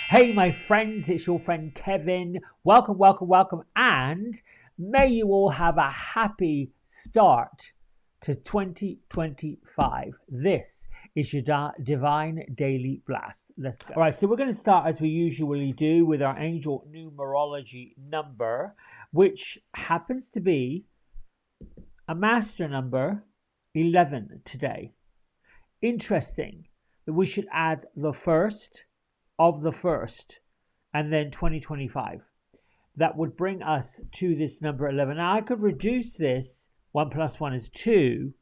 Hey, my friends, it's your friend Kevin. Welcome, welcome, welcome, and may you all have a happy start to 2025. This is your Divine Daily Blast. Let's go. All right, so we're going to start as we usually do with our angel numerology number, which happens to be a master number 11 today. Interesting that we should add the first of the first and then 2025. That would bring us to this number 11. Now I could reduce this 1 plus 1 is 2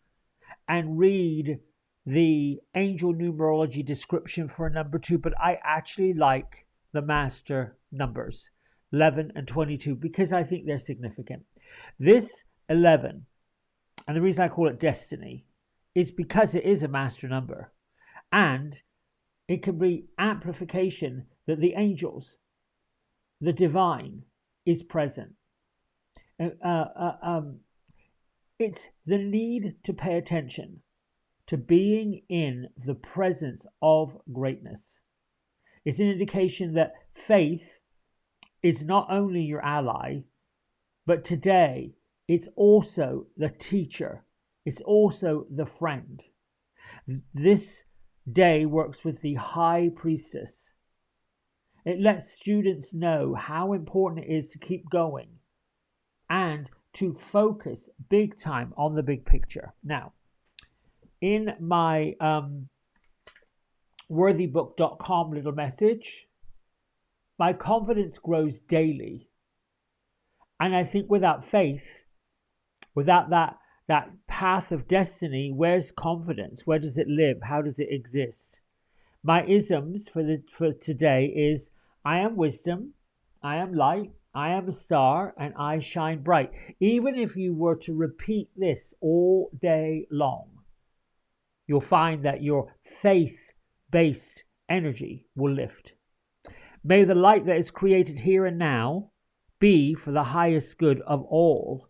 and read the angel numerology description for number 2, but I actually like the master numbers 11 and 22 because I think they're significant. This 11, and the reason I call it destiny, is because it is a master number, and it can be amplification that the angels, the divine, is present. It's the need to pay attention to being in the presence of greatness. It's an indication that faith is not only your ally, but today it's also the teacher. It's also the friend. This day works with the high priestess. It lets students know how important it is to keep going and to focus big time on the big picture. Now, in my worthybook.com little message, my confidence grows daily. And I think without faith, without that path of destiny, where's confidence? Where does it live? How does it exist? My isms for today is I am wisdom, I am light, I am a star, and I shine bright. Even if you were to repeat this all day long, you'll find that your faith-based energy will lift. May the light that is created here and now be for the highest good of all.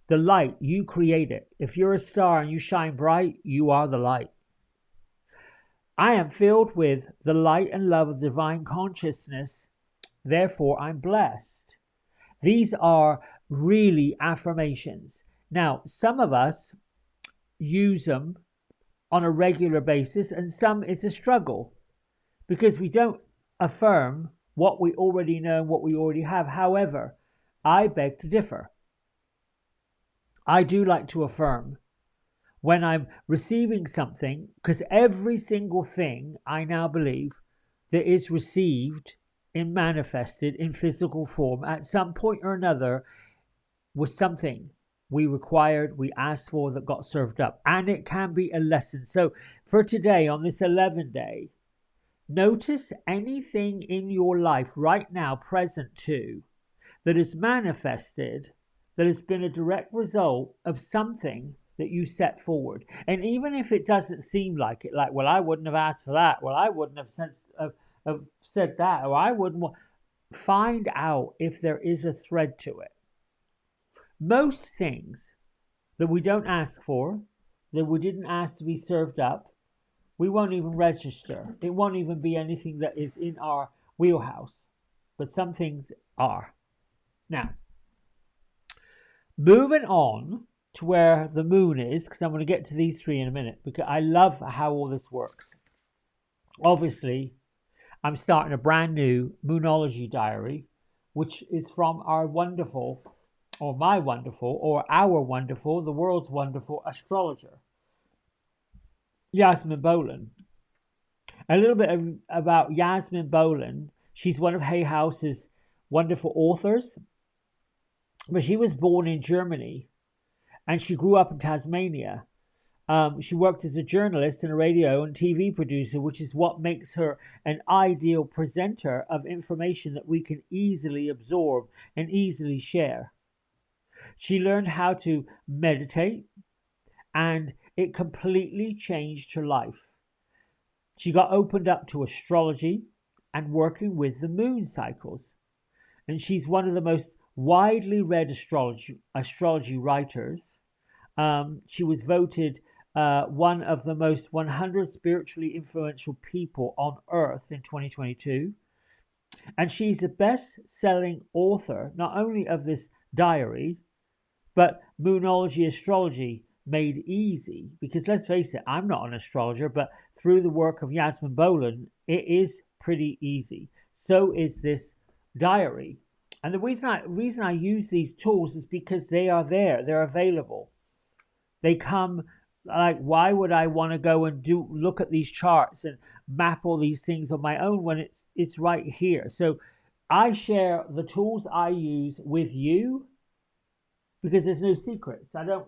The light, you create it. If you're a star and you shine bright, you are the light. I am filled with the light and love of divine consciousness. Therefore, I'm blessed. These are really affirmations. Now, some of us use them on a regular basis, and some it's a struggle because we don't affirm what we already know and what we already have. However, I beg to differ. I do like to affirm when I'm receiving something, because every single thing I now believe that is received and manifested in physical form at some point or another was something we required, we asked for, that got served up. And it can be a lesson. So for today, on this 11th day, notice anything in your life right now, present to, that is manifested, that has been a direct result of something that you set forward. And even if it doesn't seem like it, like, well, I wouldn't have asked for that, well, I wouldn't have said that, or I wouldn't, find out if there is a thread to it. Most things that we don't ask for, that we didn't ask to be served up, we won't even register. It won't even be anything that is in our wheelhouse. But some things are. Now, moving on to where the moon is, because I'm going to get to these three in a minute, because I love how all this works. Obviously, I'm starting a brand new Moonology diary, which is from our wonderful, or my wonderful, or our wonderful, the world's wonderful astrologer, Yasmin Boland. A little bit about Yasmin Boland. She's one of Hay House's wonderful authors. But she was born in Germany and she grew up in Tasmania. She worked as a journalist and a radio and TV producer, which is what makes her an ideal presenter of information that we can easily absorb and easily share. She learned how to meditate, and it completely changed her life. She got opened up to astrology and working with the moon cycles. And she's one of the most widely read astrology writers. She was voted one of the most 100 spiritually influential people on earth in 2022. And she's the best selling author, not only of this diary, but Moonology Astrology Made Easy. Because let's face it, I'm not an astrologer, but through the work of Yasmin Boland, it is pretty easy. So is this diary. And the reason I use these tools is because they are there, they're available. They come, like, why would I want to go and look at these charts and map all these things on my own when it's right here? So I share the tools I use with you because there's no secrets. I don't,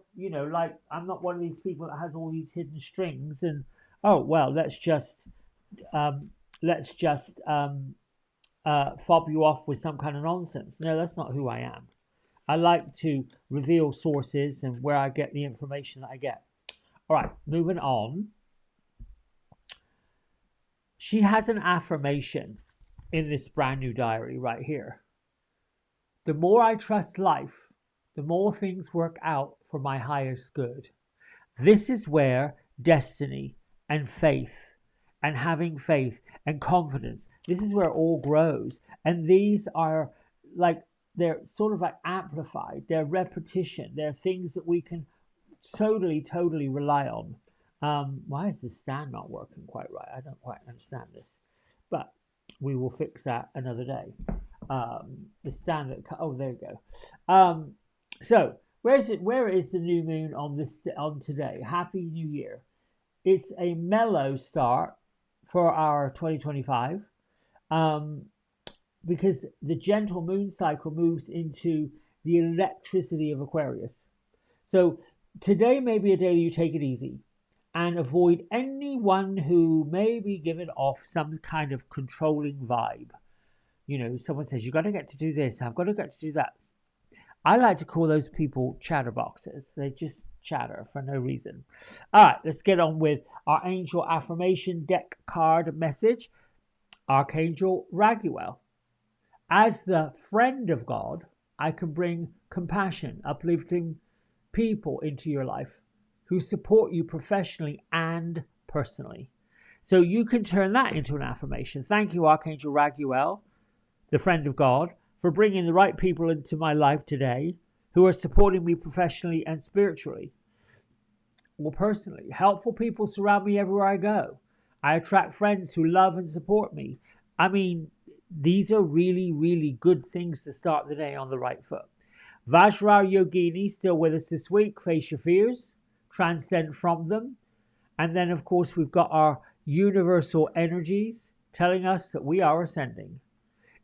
like, I'm not one of these people that has all these hidden strings and, oh well, let's just fob you off with some kind of nonsense. No, that's not who I am. I like to reveal sources and where I get the information that I get. All right, moving on. She has an affirmation in this brand new diary right here. The more I trust life, the more things work out for my highest good. This is where destiny and faith and having faith and confidence, this is where it all grows. And these are like, they're sort of like amplified, they're repetition, they're things that we can totally rely on. Why is the stand not working quite right? I don't quite understand this, but we will fix that another day. The stand that, oh, there you go. So where is the new moon on today? Happy New Year. It's a mellow start for our 2025. Because the gentle moon cycle moves into the electricity of Aquarius. So today may be a day you take it easy and avoid anyone who may be giving off some kind of controlling vibe. Someone says, you got to get to do this, I've got to get to do that. I like to call those people chatterboxes. They just chatter for no reason. All right, let's get on with our angel affirmation deck card message. Archangel Raguel. As the friend of God, I can bring compassion, uplifting people into your life who support you professionally and personally. So you can turn that into an affirmation. Thank you, Archangel Raguel, the friend of God, for bringing the right people into my life today who are supporting me professionally and spiritually or personally. Helpful people surround me everywhere I go. I attract friends who love and support me. I mean, these are really good things to start the day on the right foot. Vajra Yogini, still with us this week. Face your fears, transcend from them. And then, of course, we've got our universal energies telling us that we are ascending.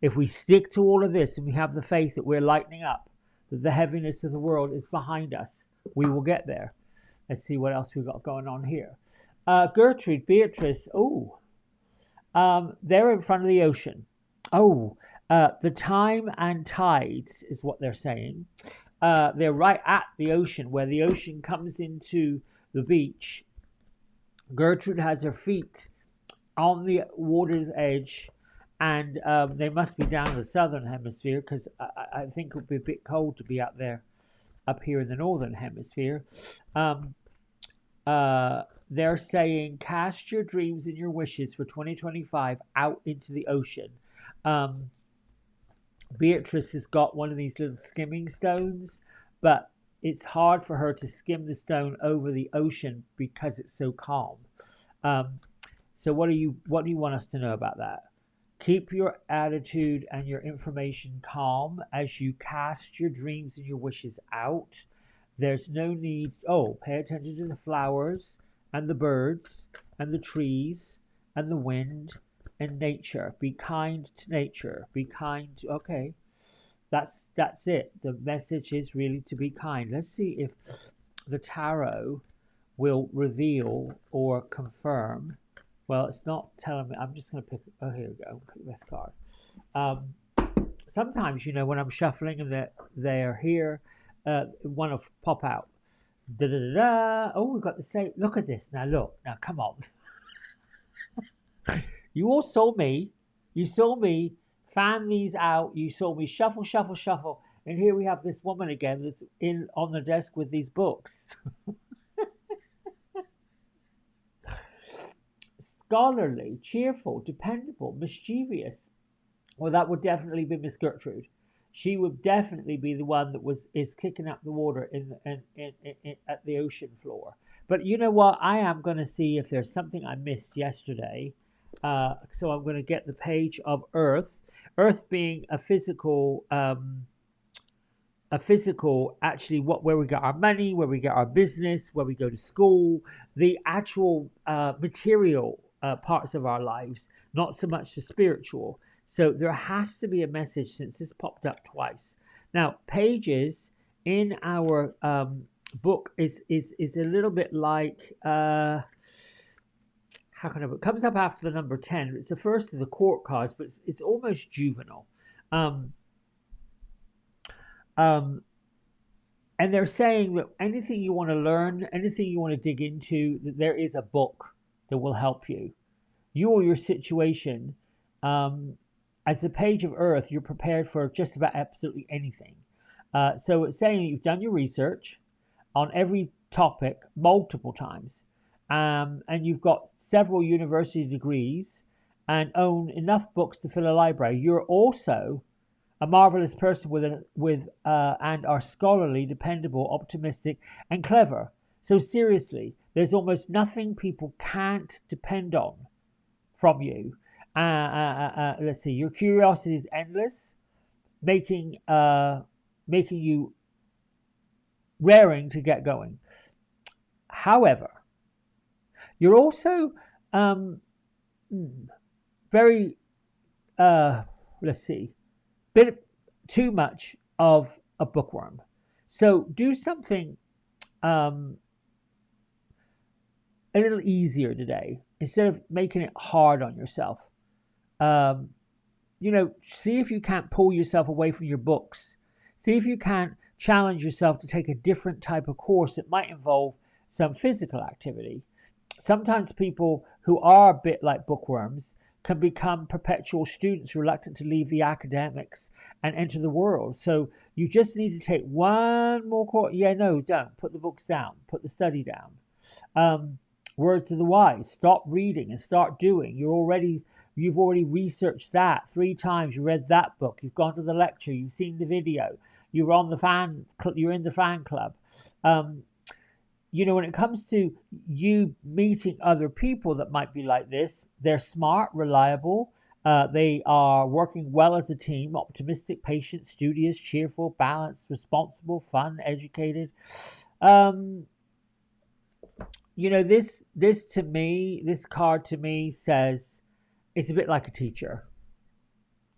If we stick to all of this and we have the faith that we're lightening up, that the heaviness of the world is behind us, we will get there. Let's see what else we've got going on here. Gertrude, Beatrice, they're in front of the ocean. The time and tides is what they're saying. They're right at the ocean, where the ocean comes into the beach. Gertrude has her feet on the water's edge, and they must be down in the southern hemisphere, because I think it would be a bit cold to be up here in the northern hemisphere. They're saying, cast your dreams and your wishes for 2025 out into the ocean. Beatrice has got one of these little skimming stones, but it's hard for her to skim the stone over the ocean because it's so calm. So what do you want us to know about that? Keep your attitude and your information calm as you cast your dreams and your wishes out. There's no need. Pay attention to the flowers and the birds and the trees and the wind and nature. Be kind to nature. Be kind to, okay. That's it. The message is really to be kind. Let's see if the tarot will reveal or confirm. Well, it's not telling me. I'm just going to pick. Oh, here we go. Pick this card. Sometimes, when I'm shuffling and they're here, one will pop out. Da da da da. Oh, we've got the same. Look at this. Now, come on. You all saw me. You saw me fan these out. You saw me shuffle. And here we have this woman again that's on the desk with these books. scholarly, cheerful, dependable, mischievous. Well, that would definitely be Miss Gertrude. She would definitely be the one that is kicking up the water at the ocean floor. But you know what? I am going to see if there's something I missed yesterday. So I'm going to get the page of Earth. Earth being a physical, actually, where we get our money, where we get our business, where we go to school, the actual material parts of our lives, not so much the spiritual. So there has to be a message, since this popped up twice. Now, pages in our book is a little bit like, how can I put it? Comes up after the number 10. It's the first of the court cards, but it's almost juvenile. And they're saying that anything you want to learn, anything you want to dig into, that there is a book that will help you. You or your situation, as a page of Earth, you're prepared for just about absolutely anything. So it's saying you've done your research on every topic multiple times, and you've got several university degrees and own enough books to fill a library. You're also a marvelous person and are scholarly, dependable, optimistic, and clever. So seriously, there's almost nothing people can't depend on from you. Let's see. Your curiosity is endless, making you raring to get going. However, you're also very let's see, bit too much of a bookworm. So do something a little easier today instead of making it hard on yourself. See if you can't pull yourself away from your books. See if you can't challenge yourself to take a different type of course that might involve some physical activity. Sometimes people who are a bit like bookworms can become perpetual students reluctant to leave the academics and enter the world. So you just need to take one more course. Yeah, no, don't. Put the books down. Put the study down. Words of the wise. Stop reading and start doing. You've already researched that 3 times. You read that book. You've gone to the lecture. You've seen the video. You're in the fan club. When it comes to you meeting other people that might be like this, they're smart, reliable. They are working well as a team, optimistic, patient, studious, cheerful, balanced, responsible, fun, educated. This card to me says it's a bit like a teacher.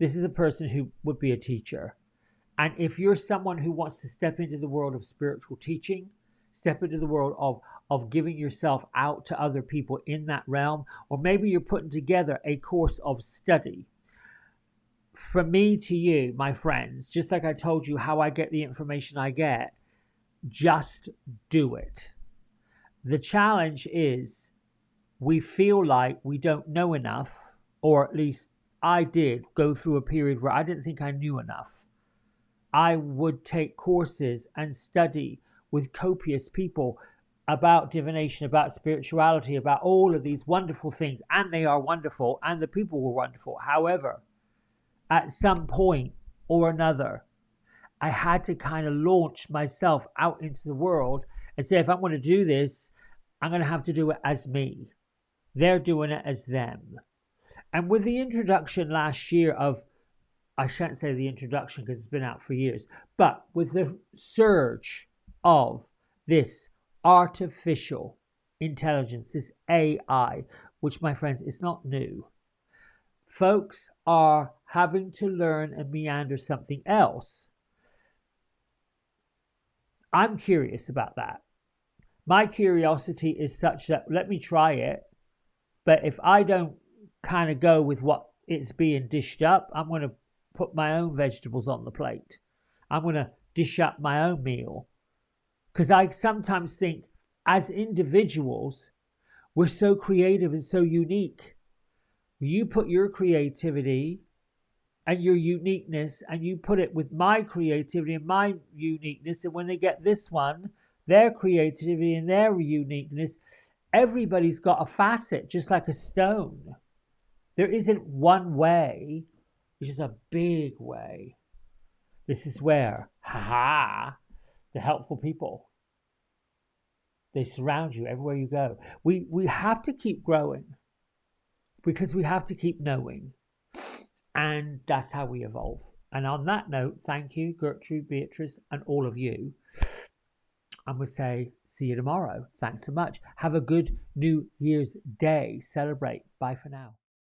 This is a person who would be a teacher. And if you're someone who wants to step into the world of spiritual teaching, step into the world of giving yourself out to other people in that realm, or maybe you're putting together a course of study. From me to you, my friends, just like I told you how I get the information I get, just do it. The challenge is we feel like we don't know enough, or at least I did go through a period where I didn't think I knew enough. I would take courses and study with copious people about divination, about spirituality, about all of these wonderful things, and they are wonderful, and the people were wonderful. However, at some point or another, I had to kind of launch myself out into the world and say, if I'm going to do this, I'm going to have to do it as me. They're doing it as them. And with the introduction last year of, I shan't say the introduction because it's been out for years, but with the surge of this artificial intelligence, this AI, which, my friends, is not new. Folks are having to learn and meander something else. I'm curious about that. My curiosity is such that let me try it, but if I don't kind of go with what it's being dished up, I'm going to put my own vegetables on the plate. I'm going to dish up my own meal. Because I sometimes think, as individuals, we're so creative and so unique. You put your creativity and your uniqueness, and you put it with my creativity and my uniqueness, and when they get this one, their creativity and their uniqueness, everybody's got a facet, just like a stone. There isn't one way, which is a big way. This is where, the helpful people, they surround you everywhere you go. We have to keep growing because we have to keep knowing. And that's how we evolve. And on that note, thank you, Gertrude, Beatrice, and all of you. I'm going to say, see you tomorrow. Thanks so much. Have a good New Year's Day. Celebrate. Bye for now.